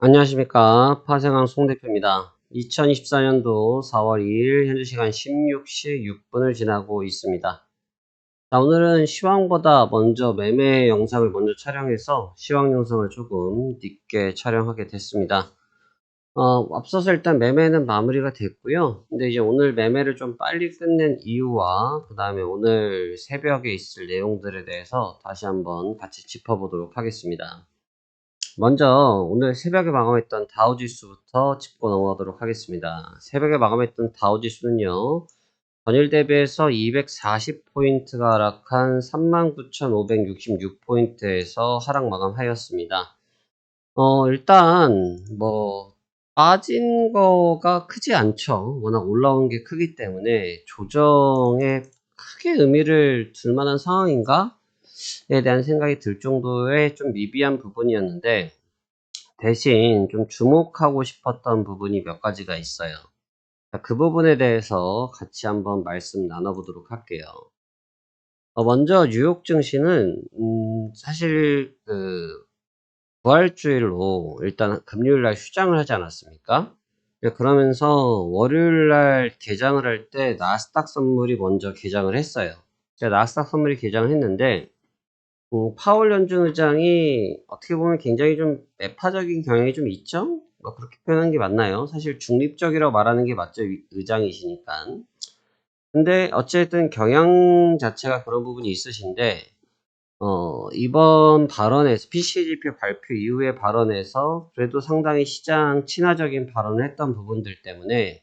안녕하십니까. 파생왕 송대표입니다. 2024년도 4월 2일 현재 시간 16시 6분을 지나고 있습니다. 자, 오늘은 시황보다 먼저 매매 영상을 먼저 촬영해서 시황 영상을 조금 늦게 촬영하게 됐습니다. 앞서서 일단 매매는 마무리가 됐고요. 근데 이제 오늘 매매를 좀 빨리 끝낸 이유와 그 다음에 오늘 새벽에 있을 내용들에 대해서 다시 한번 같이 짚어보도록 하겠습니다. 먼저 오늘 새벽에 마감했던 다우지수부터 짚고 넘어가도록 하겠습니다. 새벽에 마감했던 다우지수는요. 전일 대비해서 240포인트가 하락한 39,566포인트에서 하락 마감하였습니다. 일단 뭐 빠진 거가 크지 않죠. 워낙 올라온 게 크기 때문에 조정에 크게 의미를 둘 만한 상황인가? 에 대한 생각이 들 정도의 좀 미비한 부분이었는데 대신 좀 주목하고 싶었던 부분이 몇 가지가 있어요. 그 부분에 대해서 같이 한번 말씀 나눠보도록 할게요. 먼저 뉴욕 증시는 사실 부활주일로 일단 금요일날 휴장을 하지 않았습니까? 그러면서 월요일날 개장을 할 때 나스닥 선물이 먼저 개장을 했어요. 나스닥 선물이 개장을 했는데 파월 연준 의장이 어떻게 보면 굉장히 좀 매파적인 경향이 좀 있죠? 뭐 그렇게 표현하는 게 맞나요? 사실 중립적이라고 말하는 게 맞죠, 의장이시니까. 근데 어쨌든 경향 자체가 그런 부분이 있으신데, 이번 발언에서, PCGP 발표 이후의 발언에서 그래도 상당히 시장 친화적인 발언을 했던 부분들 때문에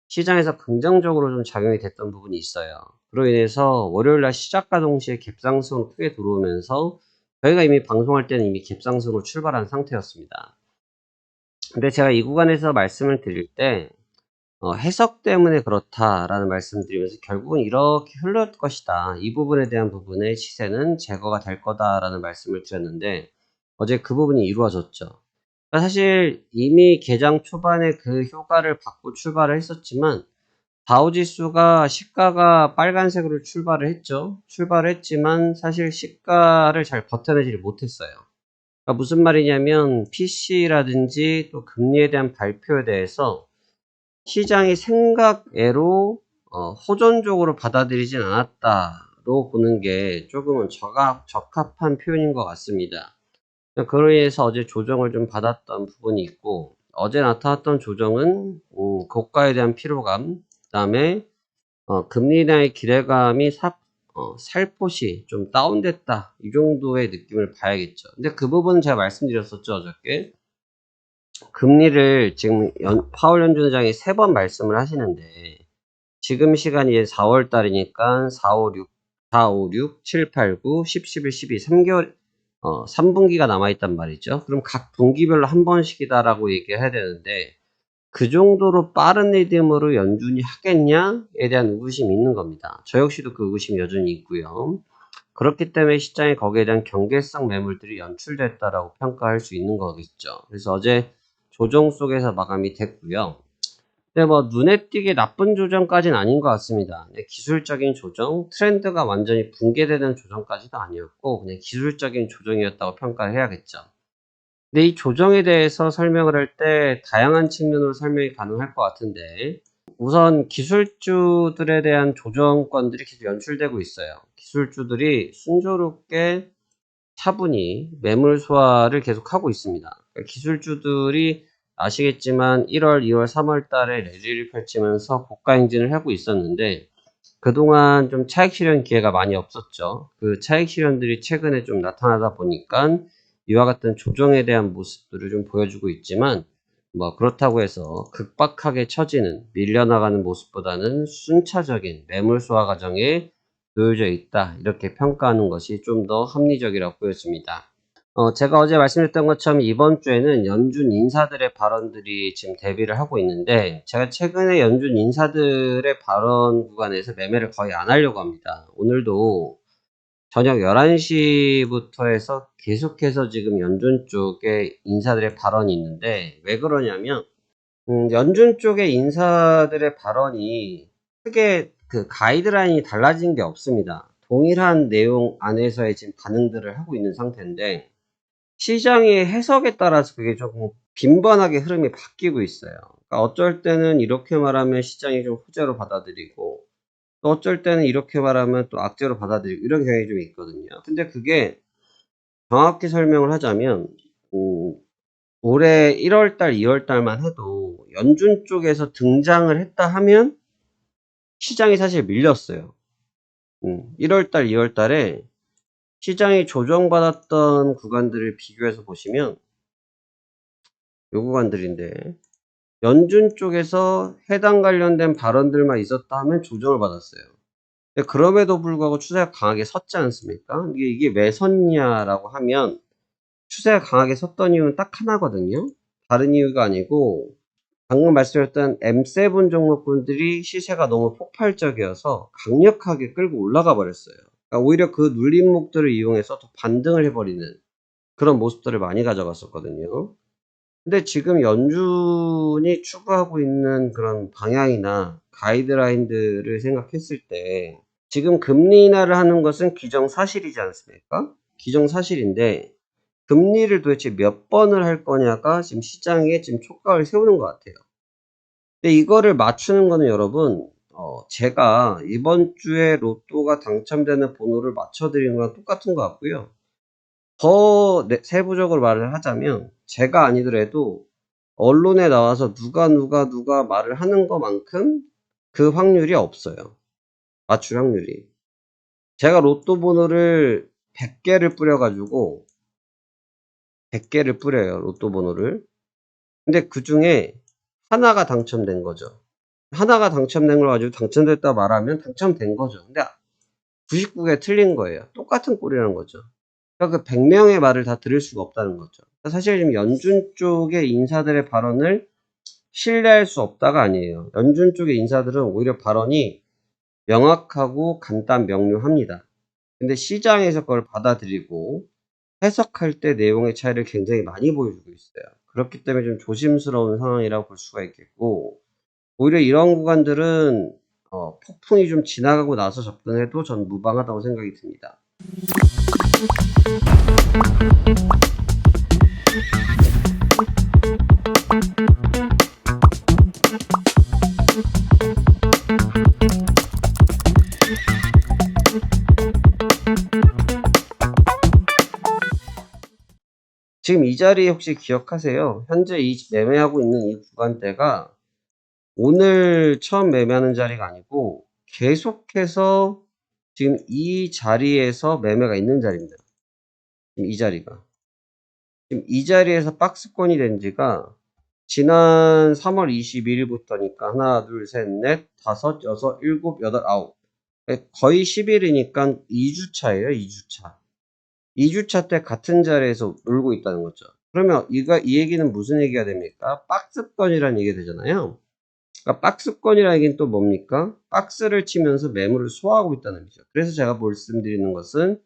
시장에서 긍정적으로 좀 작용이 됐던 부분이 있어요. 그로 인해서 월요일날 시작과 동시에 갭상승으로 크게 들어오면서 저희가 이미 방송할 때는 이미 갭상승으로 출발한 상태였습니다. 근데 제가 이 구간에서 말씀을 드릴 때 해석 때문에 그렇다라는 말씀 드리면서 결국은 이렇게 흘러갈 것이다. 이 부분에 대한 부분의 시세는 제거가 될 거다라는 말씀을 드렸는데 어제 그 부분이 이루어졌죠. 사실 이미 개장 초반에 그 효과를 받고 출발을 했었지만 다우지수가 시가가 빨간색으로 출발을 했죠. 출발을 했지만 사실 시가를 잘 버텨내지 못했어요. 그러니까 무슨 말이냐면 PC라든지 또 금리에 대한 발표에 대해서 시장이 생각외로 호전적으로 받아들이진 않았다로 보는 게 조금은 적합한 표현인 것 같습니다. 그로 인해서 어제 조정을 좀 받았던 부분이 있고 어제 나타났던 조정은 고가에 대한 피로감, 그 다음에 금리 인하의 기대감이 살포시 좀 다운됐다. 이 정도의 느낌을 봐야겠죠. 근데 그 부분은 제가 말씀드렸었죠, 어저께. 금리를 지금 파월 연준 의장이 3번 말씀을 하시는데, 지금 시간이 이제 4월 달이니까 4, 5, 6, 4, 5, 6, 7, 8, 9, 10, 11, 12, 3개월, 3분기가 남아있단 말이죠. 그럼 각 분기별로 한 번씩이다라고 얘기해야 되는데, 그 정도로 빠른 리듬으로 연준이 하겠냐에 대한 의구심이 있는 겁니다. 저 역시도 그 의구심이 여전히 있고요. 그렇기 때문에 시장에 거기에 대한 경계성 매물들이 연출됐다라고 평가할 수 있는 거겠죠. 그래서 어제 조정 속에서 마감이 됐고요. 근데 뭐 눈에 띄게 나쁜 조정까지는 아닌 것 같습니다. 기술적인 조정, 트렌드가 완전히 붕괴되는 조정까지도 아니었고 그냥 기술적인 조정이었다고 평가를 해야겠죠. 근데 이 조정에 대해서 설명을 할 때 다양한 측면으로 설명이 가능할 것 같은데 우선 기술주들에 대한 조정권들이 계속 연출되고 있어요. 기술주들이 순조롭게 차분히 매물 소화를 계속하고 있습니다. 그러니까 기술주들이 아시겠지만 1월, 2월, 3월 달에 랠리를 펼치면서 고가 행진을 하고 있었는데 그동안 좀 차익 실현 기회가 많이 없었죠. 그 차익 실현들이 최근에 좀 나타나다 보니까 이와 같은 조정에 대한 모습들을 좀 보여주고 있지만 뭐 그렇다고 해서 극박하게 처지는 밀려나가는 모습보다는 순차적인 매물 소화 과정에 놓여져 있다. 이렇게 평가하는 것이 좀 더 합리적이라고 보여집니다. 제가 어제 말씀드렸던 것처럼 이번 주에는 연준 인사들의 발언들이 지금 대비를 하고 있는데 제가 최근에 연준 인사들의 발언 구간에서 매매를 거의 안 하려고 합니다. 오늘도 저녁 11시부터 해서 계속해서 지금 연준 쪽에 인사들의 발언이 있는데 왜 그러냐면 연준 쪽의 인사들의 발언이 크게 그 가이드라인이 달라진 게 없습니다. 동일한 내용 안에서의 지금 반응들을 하고 있는 상태인데 시장의 해석에 따라서 그게 조금 빈번하게 흐름이 바뀌고 있어요. 그러니까 어쩔 때는 이렇게 말하면 시장이 좀 호재로 받아들이고 또 어쩔 때는 이렇게 말하면 또 악재로 받아들이고 이런 경향이 좀 있거든요. 근데 그게 정확히 설명을 하자면 올해 1월 달, 2월 달만 해도 연준 쪽에서 등장을 했다 하면 시장이 사실 밀렸어요. 1월 달, 2월 달에 시장이 조정받았던 구간들을 비교해서 보시면 요 구간들인데 연준 쪽에서 해당 관련된 발언들만 있었다 하면 조정을 받았어요. 근데 그럼에도 불구하고 추세가 강하게 섰지 않습니까? 이게 왜 섰냐라고 하면 추세가 강하게 섰던 이유는 딱 하나거든요. 다른 이유가 아니고 방금 말씀드렸던 M7 종목군들이 시세가 너무 폭발적이어서 강력하게 끌고 올라가 버렸어요. 그러니까 오히려 그 눌림목들을 이용해서 더 반등을 해버리는 그런 모습들을 많이 가져갔었거든요. 근데 지금 연준이 추구하고 있는 그런 방향이나 가이드라인들을 생각했을 때 지금 금리 인하를 하는 것은 기정사실이지 않습니까? 기정사실인데 금리를 도대체 몇 번을 할 거냐가 지금 시장에 지금 촉각을 세우는 것 같아요. 근데 이거를 맞추는 거는 여러분 제가 이번 주에 로또가 당첨되는 번호를 맞춰드리는 거랑 똑같은 것 같고요. 더 세부적으로 말을 하자면 제가 아니더라도 언론에 나와서 누가 말을 하는 것만큼 그 확률이 없어요. 맞출 확률이. 제가 로또 번호를 100개를 뿌려가지고 100개를 뿌려요. 로또 번호를. 근데 그 중에 하나가 당첨된 거죠. 하나가 당첨된 걸 가지고 당첨됐다 말하면 당첨된 거죠. 근데 99개 틀린 거예요. 똑같은 꼴이라는 거죠. 그러니까 그 100명의 말을 다 들을 수가 없다는 거죠. 사실 지금 연준 쪽의 인사들의 발언을 신뢰할 수 없다가 아니에요. 연준 쪽의 인사들은 오히려 발언이 명확하고 간단 명료합니다. 근데 시장에서 그걸 받아들이고 해석할 때 내용의 차이를 굉장히 많이 보여주고 있어요. 그렇기 때문에 좀 조심스러운 상황이라고 볼 수가 있겠고 오히려 이런 구간들은 폭풍이 좀 지나가고 나서 접근해도 전 무방하다고 생각이 듭니다. 지금 이 자리 혹시 기억하세요? 현재 이 매매하고 있는 이 구간대가 오늘 처음 매매하는 자리가 아니고 계속해서 지금 이 자리에서 매매가 있는 자리입니다. 지금 이 자리가. 지금 이 자리에서 박스권이 된 지가 지난 3월 22일부터니까 하나, 둘, 셋, 넷, 다섯, 여섯, 일곱, 여덟, 아홉. 거의 10일이니까 2주차예요, 2주차. 2주차 때 같은 자리에서 놀고 있다는 거죠. 그러면 이 얘기는 무슨 얘기가 됩니까? 박스권이라는 얘기가 되잖아요. 그러니까 박스권이라는 얘기는 또 뭡니까? 박스를 치면서 매물을 소화하고 있다는 얘기죠. 그래서 제가 말씀드리는 것은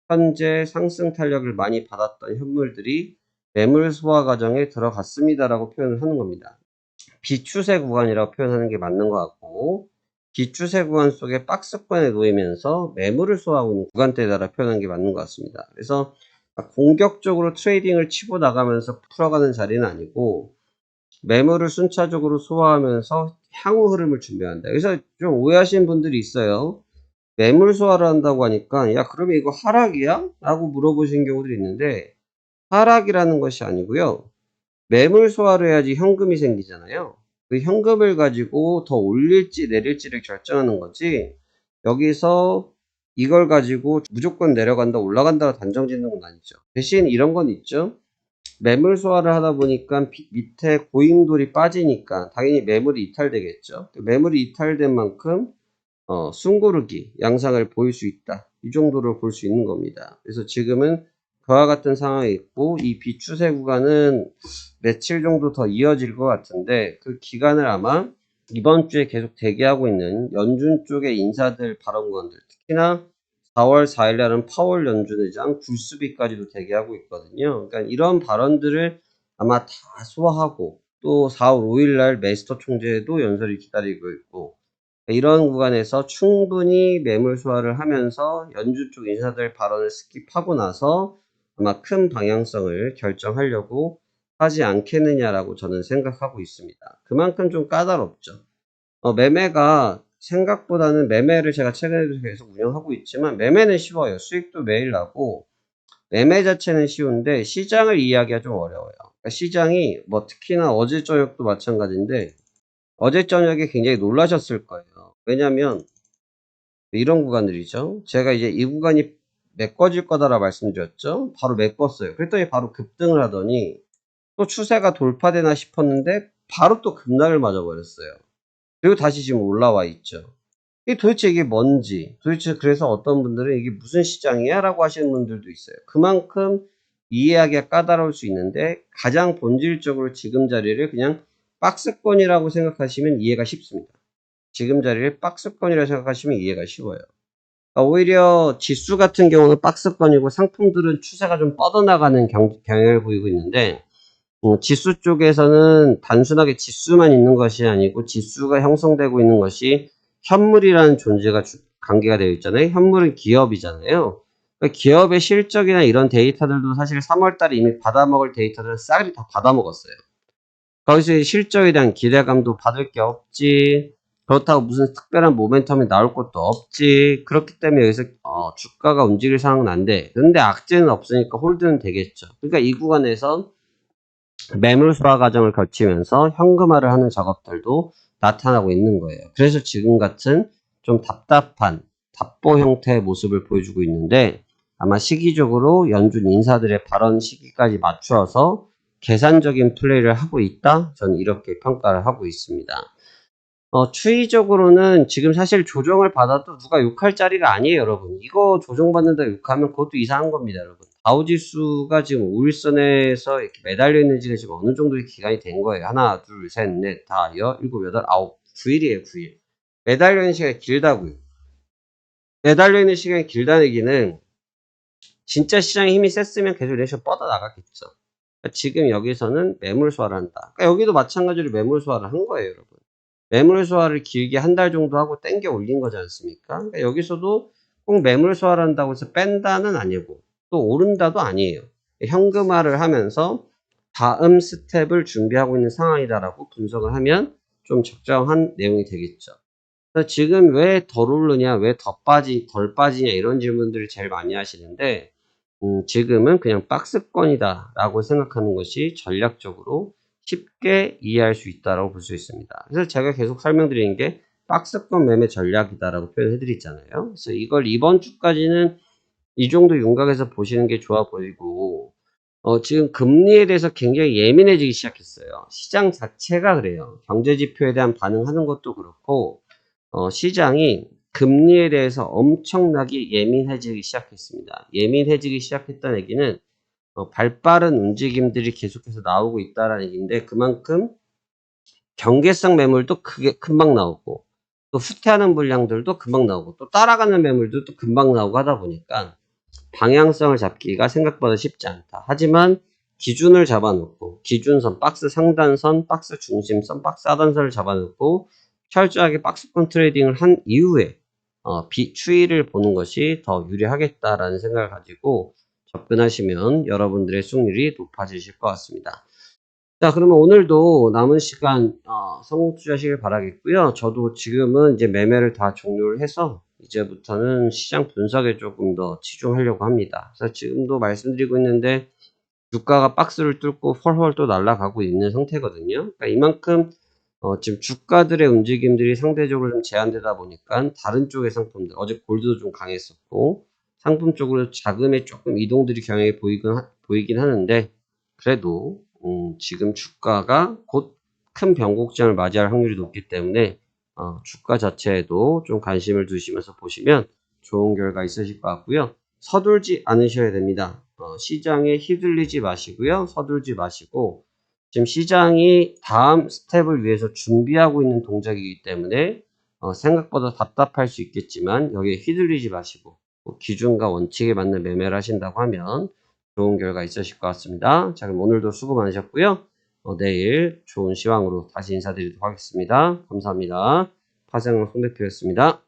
현재 상승 탄력을 많이 받았던 현물들이 매물 소화 과정에 들어갔습니다라고 표현을 하는 겁니다. 비추세 구간이라고 표현하는 게 맞는 것 같고 비추세 구간 속에 박스권에 놓이면서 매물을 소화하고 있는 구간대에 표현하는 게 맞는 것 같습니다. 그래서 공격적으로 트레이딩을 치고 나가면서 풀어가는 자리는 아니고 매물을 순차적으로 소화하면서 향후 흐름을 준비한다. 그래서 좀 오해하시는 분들이 있어요. 매물 소화를 한다고 하니까 야 그러면 이거 하락이야? 라고 물어보시는 경우들이 있는데 하락이라는 것이 아니고요. 매물 소화를 해야지 현금이 생기잖아요. 그 현금을 가지고 더 올릴지 내릴지를 결정하는 거지 여기서 이걸 가지고 무조건 내려간다 올라간다 단정 짓는 건 아니죠. 대신 이런 건 있죠. 매물 소화를 하다 보니까 밑에 고임돌이 빠지니까 당연히 매물이 이탈되겠죠. 매물이 이탈된 만큼 숨고르기 양상을 보일 수 있다. 이 정도로 볼 수 있는 겁니다. 그래서 지금은 그와 같은 상황이 있고 이 비추세 구간은 며칠 정도 더 이어질 것 같은데 그 기간을 아마 이번 주에 계속 대기하고 있는 연준 쪽의 인사들 발언권들 특히나 4월 4일 날은 파월 연준 의장 굴수비까지도 대기하고 있거든요. 그러니까 이런 발언들을 아마 다 소화하고 또 4월 5일 날 메스터 총재도 연설이 기다리고 있고 이런 구간에서 충분히 매물 소화를 하면서 연준 쪽 인사들 발언을 스킵하고 나서 아마 큰 방향성을 결정하려고 하지 않겠느냐라고 저는 생각하고 있습니다. 그만큼 좀 까다롭죠. 매매가 생각보다는 매매를 제가 최근에도 계속 운영하고 있지만 매매는 쉬워요. 수익도 매일 나고 매매 자체는 쉬운데 시장을 이해하기가 좀 어려워요. 그러니까 시장이 뭐 특히나 어제 저녁도 마찬가지인데 어제 저녁에 굉장히 놀라셨을 거예요. 왜냐면 이런 구간들이죠. 제가 이제 이 구간이 메꿔질 거다라 말씀드렸죠. 바로 메꿨어요. 그랬더니 바로 급등을 하더니 또 추세가 돌파되나 싶었는데 바로 또 급락을 맞아버렸어요. 그리고 다시 지금 올라와 있죠. 도대체 이게 뭔지, 도대체 그래서 어떤 분들은 이게 무슨 시장이야? 라고 하시는 분들도 있어요. 그만큼 이해하기가 까다로울 수 있는데 가장 본질적으로 지금 자리를 그냥 박스권이라고 생각하시면 이해가 쉽습니다. 지금 자리를 박스권이라고 생각하시면 이해가 쉬워요. 그러니까 오히려 지수 같은 경우는 박스권이고 상품들은 추세가 좀 뻗어나가는 경향을 보이고 있는데 지수 쪽에서는 단순하게 지수만 있는 것이 아니고 지수가 형성되고 있는 것이 현물이라는 존재가 관계가 되어 있잖아요. 현물은 기업이잖아요. 그러니까 기업의 실적이나 이런 데이터들도 사실 3월달에 이미 받아먹을 데이터들은 싹이 다 받아먹었어요. 거기서 실적에 대한 기대감도 받을 게 없지. 그렇다고 무슨 특별한 모멘텀이 나올 것도 없지. 그렇기 때문에 여기서 주가가 움직일 상황은 안 돼. 근데 악재는 없으니까 홀드는 되겠죠. 그러니까 이 구간에서 매물 수화 과정을 거치면서 현금화를 하는 작업들도 나타나고 있는 거예요. 그래서 지금 같은 좀 답답한 답보 형태의 모습을 보여주고 있는데 아마 시기적으로 연준 인사들의 발언 시기까지 맞추어서 계산적인 플레이를 하고 있다. 저는 이렇게 평가를 하고 있습니다. 추이적으로는 지금 사실 조정을 받아도 누가 욕할 자리가 아니에요, 여러분. 이거 조정받는다 욕하면 그것도 이상한 겁니다, 여러분. 다우지수가 지금 5일선에서 이렇게 매달려 있는 지가 지금 어느 정도의 기간이 된 거예요. 하나, 둘, 셋, 넷, 다, 일곱, 여덟, 아홉, 9일이에요, 9일. 매달려 있는 시간이 길다고요. 매달려 있는 시간이 길다는 얘기는 진짜 시장에 힘이 셌으면 계속 레이션 뻗어나갔겠죠. 그러니까 지금 여기서는 매물 소화를 한다. 그러니까 여기도 마찬가지로 매물 소화를 한 거예요, 여러분. 매물 소화를 길게 한 달 정도 하고 땡겨 올린 거지 않습니까? 그러니까 여기서도 꼭 매물 소화를 한다고 해서 뺀다는 아니고 또 오른다도 아니에요. 현금화를 하면서 다음 스텝을 준비하고 있는 상황이다라고 분석을 하면 좀 적정한 내용이 되겠죠. 그래서 지금 왜 덜 오르냐, 왜 덜 빠지냐 이런 질문들을 제일 많이 하시는데 지금은 그냥 박스권이다 라고 생각하는 것이 전략적으로 쉽게 이해할 수 있다고 볼 수 있습니다. 그래서 제가 계속 설명드리는 게 박스권 매매 전략이다 라고 표현해 드리잖아요. 그래서 이걸 이번 주까지는 이 정도 윤곽에서 보시는 게 좋아 보이고 지금 금리에 대해서 굉장히 예민해지기 시작했어요. 시장 자체가 그래요. 경제지표에 대한 반응하는 것도 그렇고 시장이 금리에 대해서 엄청나게 예민해지기 시작했습니다. 예민해지기 시작했다는 얘기는 발빠른 움직임들이 계속해서 나오고 있다는 얘기인데 그만큼 경계성 매물도 크게 금방 나오고 또 후퇴하는 물량들도 금방 나오고 또 따라가는 매물도 금방 나오고 하다 보니까 방향성을 잡기가 생각보다 쉽지 않다. 하지만 기준을 잡아놓고 기준선, 박스 상단선, 박스 중심선, 박스 하단선을 잡아놓고 철저하게 박스권 트레이딩을 한 이후에 추이를 보는 것이 더 유리하겠다라는 생각을 가지고 접근하시면 여러분들의 승률이 높아지실 것 같습니다. 자, 그러면 오늘도 남은 시간 성공 투자하시길 바라겠고요. 저도 지금은 이제 매매를 다 종료를 해서 이제부터는 시장 분석에 조금 더 치중하려고 합니다. 그래서 지금도 말씀드리고 있는데 주가가 박스를 뚫고 헐헐 또 날아가고 있는 상태거든요. 그러니까 이만큼 지금 주가들의 움직임들이 상대적으로 좀 제한되다 보니까 다른 쪽의 상품들, 어제 골드도 좀 강했었고 상품 쪽으로 자금의 조금 이동들이 경향이 보이긴 하는데 그래도 지금 주가가 곧 큰 변곡점을 맞이할 확률이 높기 때문에 주가 자체에도 좀 관심을 두시면서 보시면 좋은 결과 있으실 것 같고요. 서둘지 않으셔야 됩니다. 시장에 휘둘리지 마시고요. 서둘지 마시고 지금 시장이 다음 스텝을 위해서 준비하고 있는 동작이기 때문에 생각보다 답답할 수 있겠지만 여기에 휘둘리지 마시고 기준과 원칙에 맞는 매매를 하신다고 하면 좋은 결과 있으실 것 같습니다. 자, 그럼 오늘도 수고 많으셨고요. 내일 좋은 시황으로 다시 인사드리도록 하겠습니다. 감사합니다. 파생왕 송 대표였습니다.